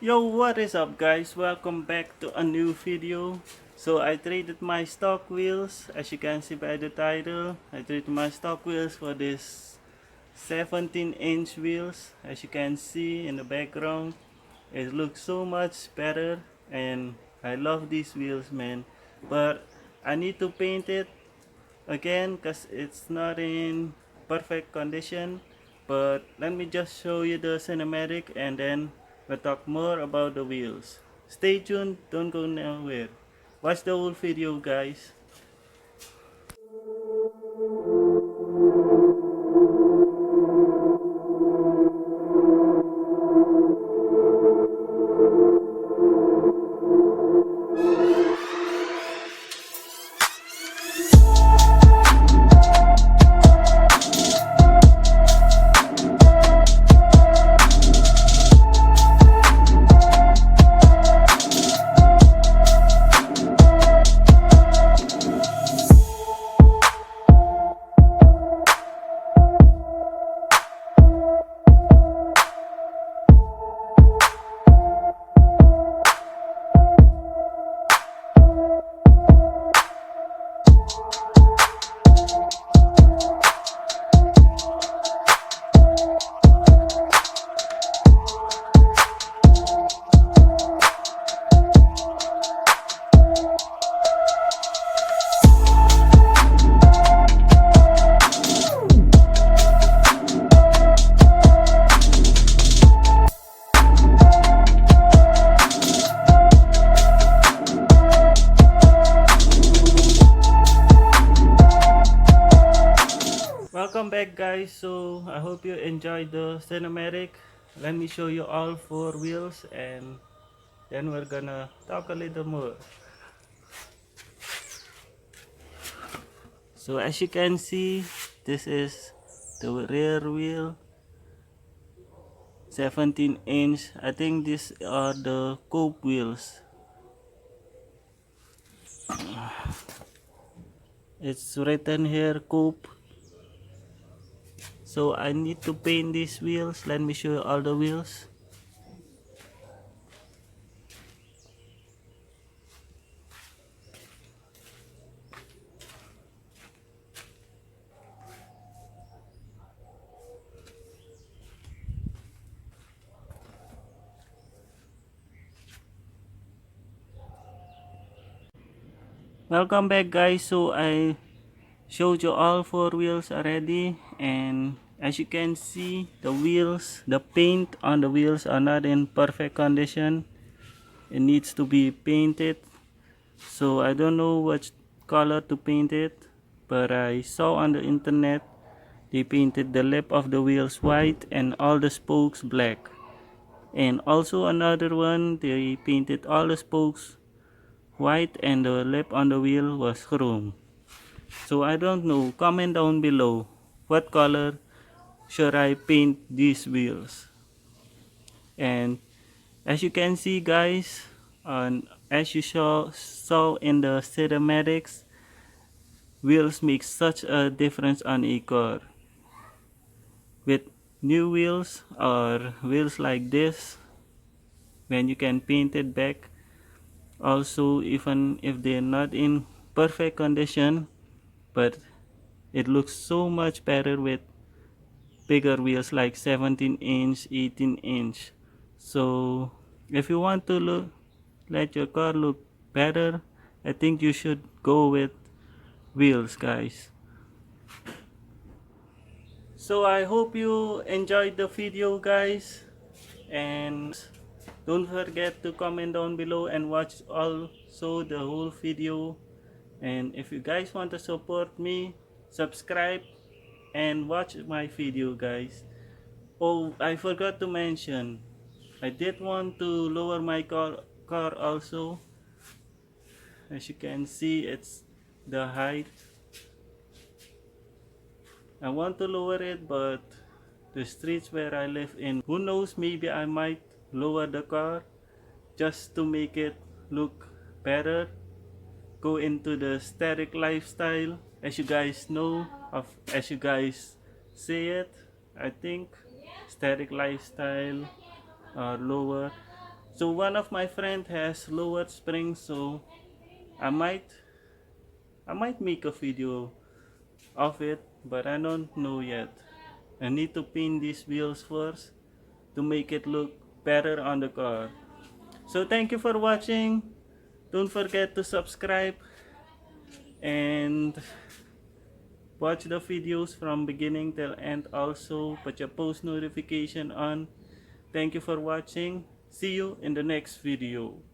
Yo, what is up guys? Welcome back to a new video. So I traded my stock wheels, as you can see by the title. I traded my stock wheels for this 17-inch wheels. As you can see in the background, it looks so much better and I love these wheels, man. But I need to paint it again because it's not in perfect condition. But let me just show you the cinematic and then we'll talk more about the wheels. Stay tuned, don't go nowhere. Watch the whole video guys. Welcome back guys. So I hope you enjoyed the cinematic. Let me show you all four wheels and then we're gonna talk a little more. So as you can see, this is the rear wheel, 17-inch. I think these are the coupe wheels. It's written here coupe. So I need to paint these wheels. Let me show you all the wheels. Welcome back guys. So I showed you all four wheels already, and as you can see, the paint on the wheels are not in perfect condition. It needs to be painted. So I don't know what color to paint it, but I saw on the internet they painted the lip of the wheels white and all the spokes black. And also another one, they painted all the spokes white and the lip on the wheel was chrome. So I don't know, comment down below what color should I paint these wheels. And as you can see guys, as you saw in the cinematics, wheels make such a difference on a car. With new wheels or wheels like this, when you can paint it back, also even if they're not in perfect condition, but it looks so much better with bigger wheels like 17-inch, 18-inch. So if you want to let your car look better, I think you should go with wheels guys. So I hope you enjoyed the video guys, and don't forget to comment down below and watch also the whole video. And if you guys want to support me, subscribe and watch my video guys. Oh, I forgot to mention, I did want to lower my car also. As you can see, it's the height. I want to lower it, but the streets where I live in, who knows, maybe I might lower the car just to make it look better, go into the static lifestyle. As you guys know, as you guys say it, I think static lifestyle or lower So one of my friend has lowered springs, so I might make a video of it, but I don't know yet. I need to pin these wheels first to make it look better on the car. So thank you for watching. Don't forget to subscribe and watch the videos from beginning till end. Also put your post notification on. Thank you for watching. See you in the next video.